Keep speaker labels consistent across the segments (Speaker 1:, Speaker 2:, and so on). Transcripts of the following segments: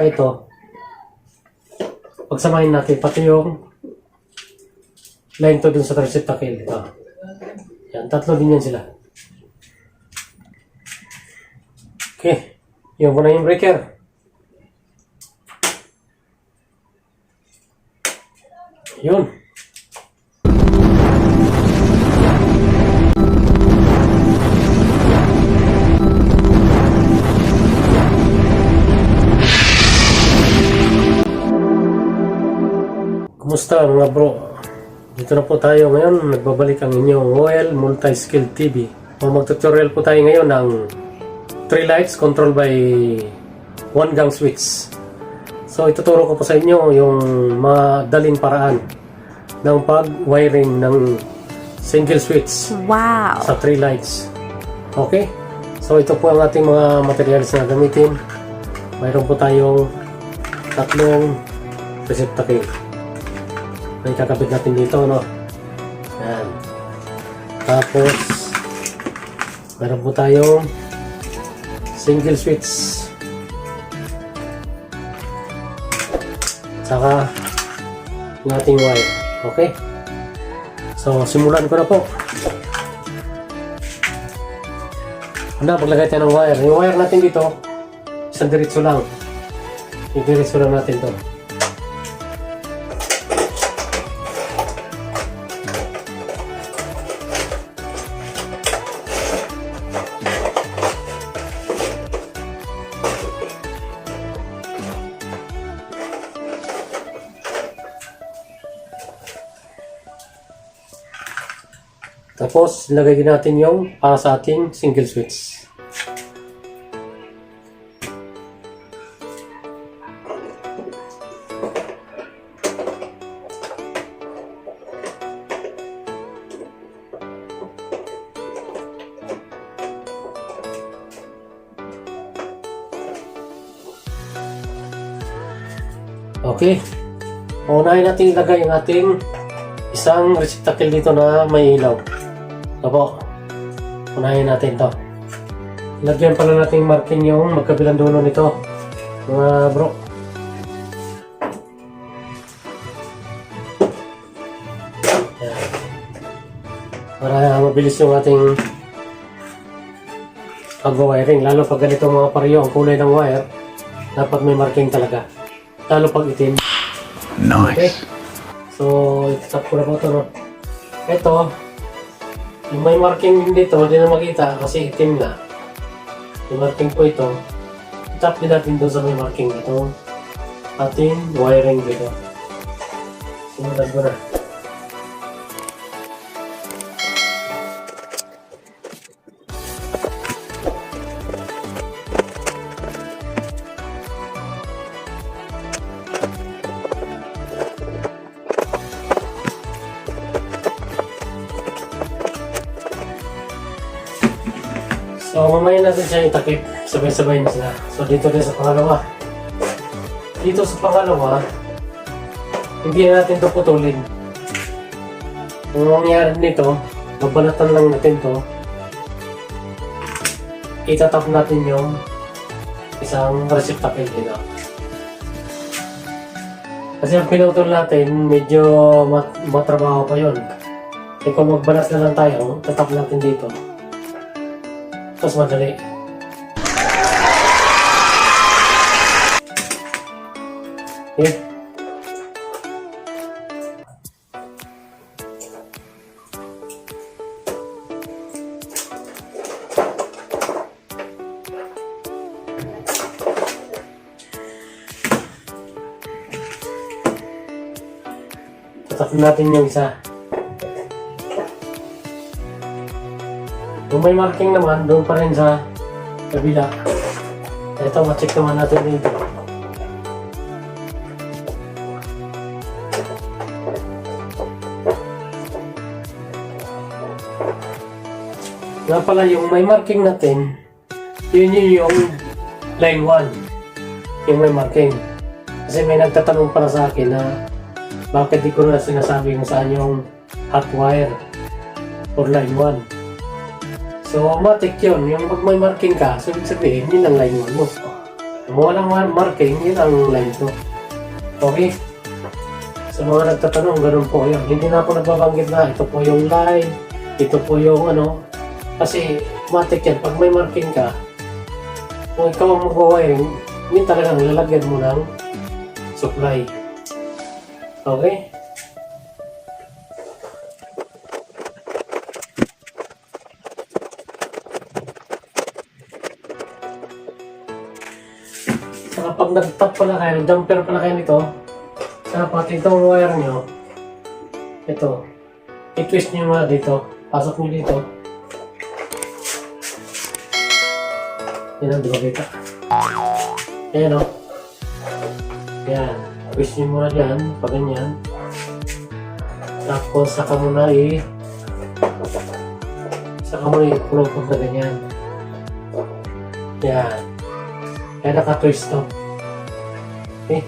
Speaker 1: ito, pagsamahin natin pati yung line to dun sa receptacle. Ito. Yan, tatlo din yan sila. Okay, yun muna yung breaker. Yun. Kumusta mga bro? Dito na po tayo ngayon. Nagbabalik ang inyong OL Multi-Skill TV. Mag-tutorial po tayo ngayon ng 3 lights controlled by 1 gang switch. So ituturo ko po sa inyo yung madaling paraan ng pag-wiring ng single switch.
Speaker 2: Wow!
Speaker 1: Sa 3 lights. Okay? So ito po ang ating mga materials na gamitin. Mayroon po tayong tatlong receptacle. May kakabit natin dito, no? Yan. Tapos meron po tayong single switch. Saka yung ating wire. Okay? So, simulan ko na po. Maglagay tayo ng wire. Yung wire natin dito, isang diretso lang. I-diretso lang natin to. Tapos, ilagay din natin yung para sa ating single switch. Okay. Unahin natin ilagay yung ating isang receptacle dito na may ilaw. Ito po. Unahin natin to. Lagyan pala natin marking yung magkabilang dulo nito, mga bro. Yan. Para mabilis yung ating pag-wiring. Lalo pag ganito mga pareho ang kulay ng wire, dapat may marking talaga. Lalo pag itim.
Speaker 3: Nice.
Speaker 1: Okay. So, itap ko na po ito, no? Ito, yung may marking dito, hindi na makita kasi itim na. Yung marking po ito, itap din natin doon sa may marking dito. Ating wiring dito. Simulan ko na. So, mamaya natin siya itakip. Sabay-sabay na sila. So, dito din sa pangalawa. Dito sa pangalawa, hindi natin ito putulin. Ang mangyayari nito, babalatan lang natin ito. Itatap natin yung isang receptacle dito. Kasi ang pinutol natin, medyo matrabaho pa yun. E kung magbalas na lang tayo, tatap natin dito. Tapos madali. Okay. Tatapin natin yung isa. Kung may marking naman, doon pa rin sa kabila. Ito, ma-check naman natin dito. Nga pala, yung may marking natin, yun yung line 1. Yung may marking. Kasi may nagtatanong para sa akin na bakit di ko na sinasabi kung saan yung hot wire or line 1. So, automatic yun. Yung pag may marking ka, so ibig sabihin, yun ang line 1 mo. Kung walang marking, yun ang line to. Okay? Sa mga nagtatanong, ganun po yun. Hindi na ako nagbabanggit na ito po yung line, ito po yung ano. Kasi matik yan, pag may marking ka, kung ikaw ang mag-wiring, yun talagang lalagyan mo ng supply. Okay? Saka pag nag-top pala kayo, nag-dumper pala kayo nito, saka pati itong wire nyo, ito, i-twist nyo muna dito, pasok nyo dito. Yan ang, di ba kita? Ayan o. Yan. Twist nyo muna dyan, pag ganyan. Tapos saka muna i-plug na ganyan. Yan. Kaya naka-twist to. Okay?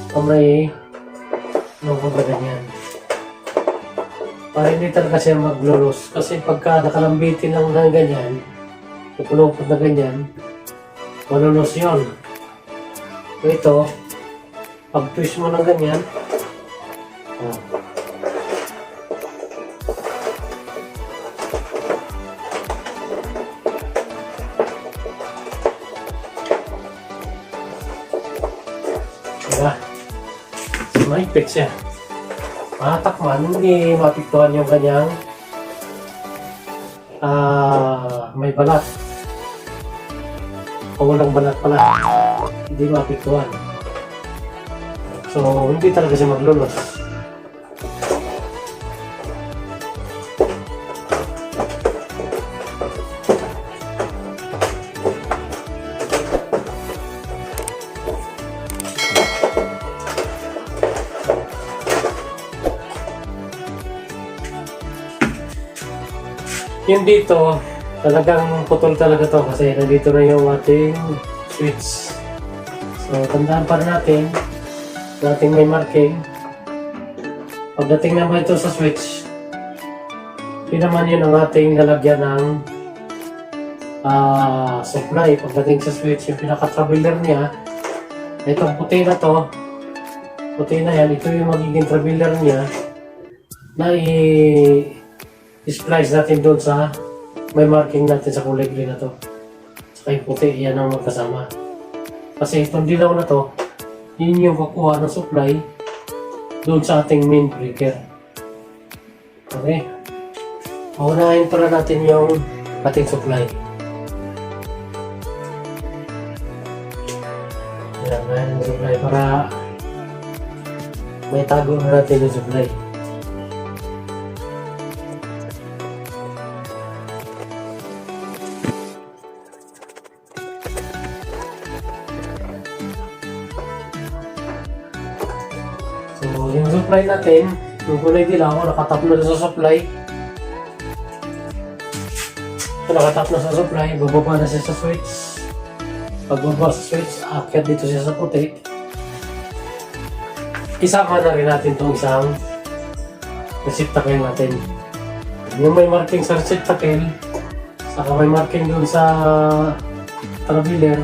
Speaker 1: Saka muna i-plug na ganyan. Para hindi talaga siya mag-lulus. Kasi pagka nakalambitin lang na ganyan, ipulupot na ganyan, malulus yun. So ito, pag-twist mo ng ganyan, diba? So, mahigpit siya. Matakman, hindi mapiktuhan yung kanyang may balat. O walang balat pala. Hindi mapiktuhan. So, hindi talaga siya maglulos. Yung dito, talagang putol talaga to kasi nandito na yung ating switch. So, tandaan pa natin may marking. Pagdating naman ito sa switch, yun naman yun ang ating lalagyan ng supply. Pagdating sa switch, yung pinaka-traveler niya, itong puti na to, puti na yan, ito yung magiging traveler niya na i-splice natin doon sa may marking natin sa kulay green na to. Saka yung puti, yan ang magkasama. Kasi itong dilaw na to, yun yung kukuha ng supply doon sa ating main breaker. Okay? Paunahin pala natin yung ating supply. Yan, yung supply para may tago na natin yung supply. So, yung supply natin, yung kulay dilaw, nakatap na sa supply. So, nakatap na sa supply, bababa na siya sa switch. Pagbaba sa switch, aakyat dito siya sa puti. Isama na rin natin itong isang receptacle natin. Yung may marking sa receptacle, saka may marking doon sa traveler.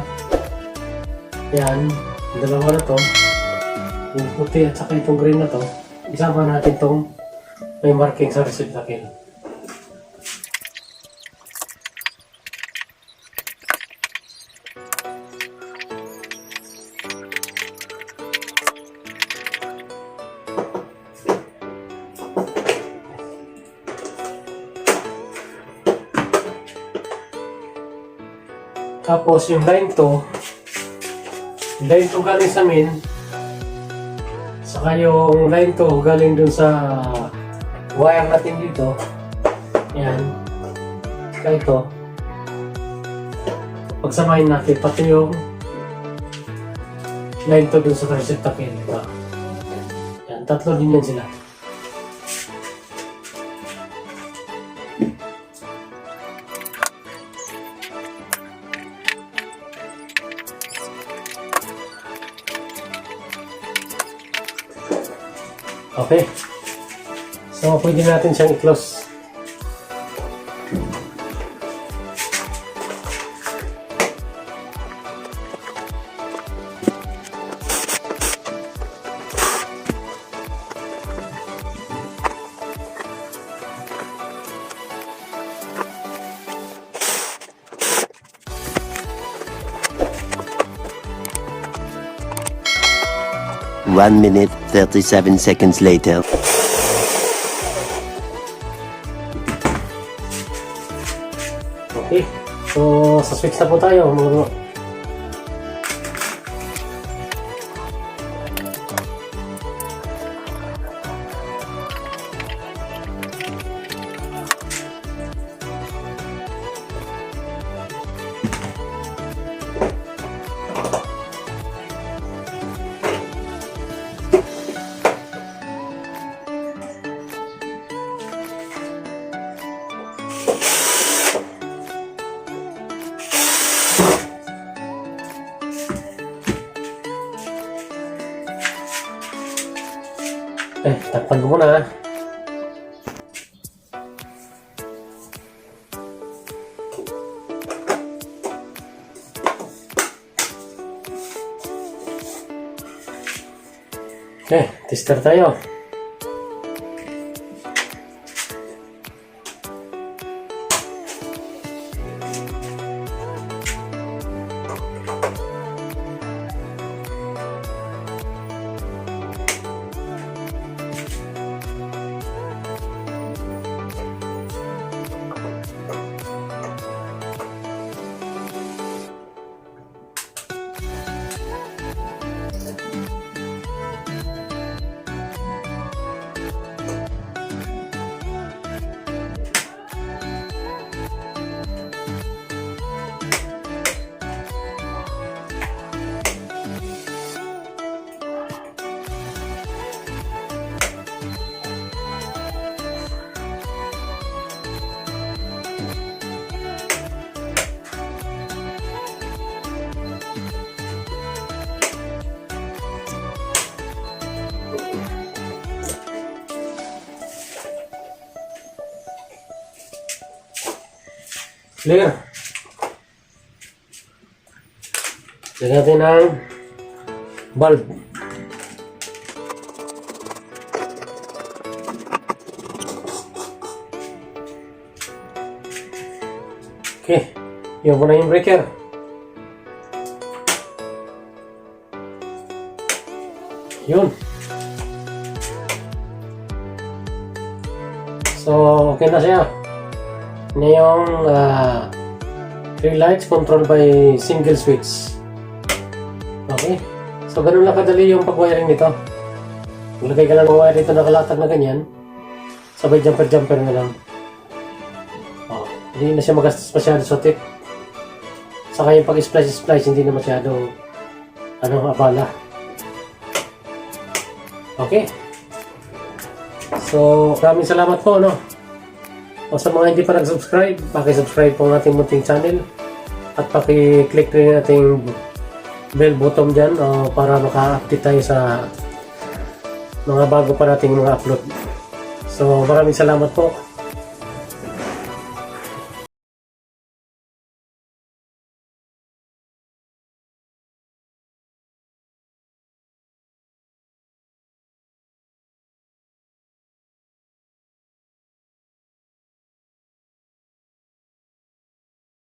Speaker 1: Yan, yung dalawa na to. Yung puti at saka itong green na to, isama natin itong may marking sa receptacle. Tapos yung line 2 galing sa main, saka yung line 2 galing dun sa wire natin dito. Yan. Saka ito. Pagsamahin natin pati yung line 2 dun sa receptacle. Yan. Tatlo din yan sila. Okay. So, pwede natin siyang i-close.
Speaker 2: 1 minute 37 seconds later.
Speaker 1: Okay. So, sa switch na po tayo. Takpan ko muna. Okay, tester tayo. Clear. Lagyan natin ng bulb. Okay. Yun po na yung breaker. Yun. So, okay na siya. Na yung 3 lights controlled by single switch. Okay. So, ganun lang kadali yung pag-wiring nito. Maglagay ka lang ng wire dito nakalatag na ganyan. Sabay jumper na lang. Hindi na siya magastos masyado sa tip. Saka yung pag-splice hindi na masyado abala. Okay. So, maraming salamat po, O sa mga hindi pa nag-subscribe, paki-subscribe po ang ating munting channel at paki-click rin ating bell button dyan para maka-update tayo sa mga bago pa nating mga upload. So maraming salamat po.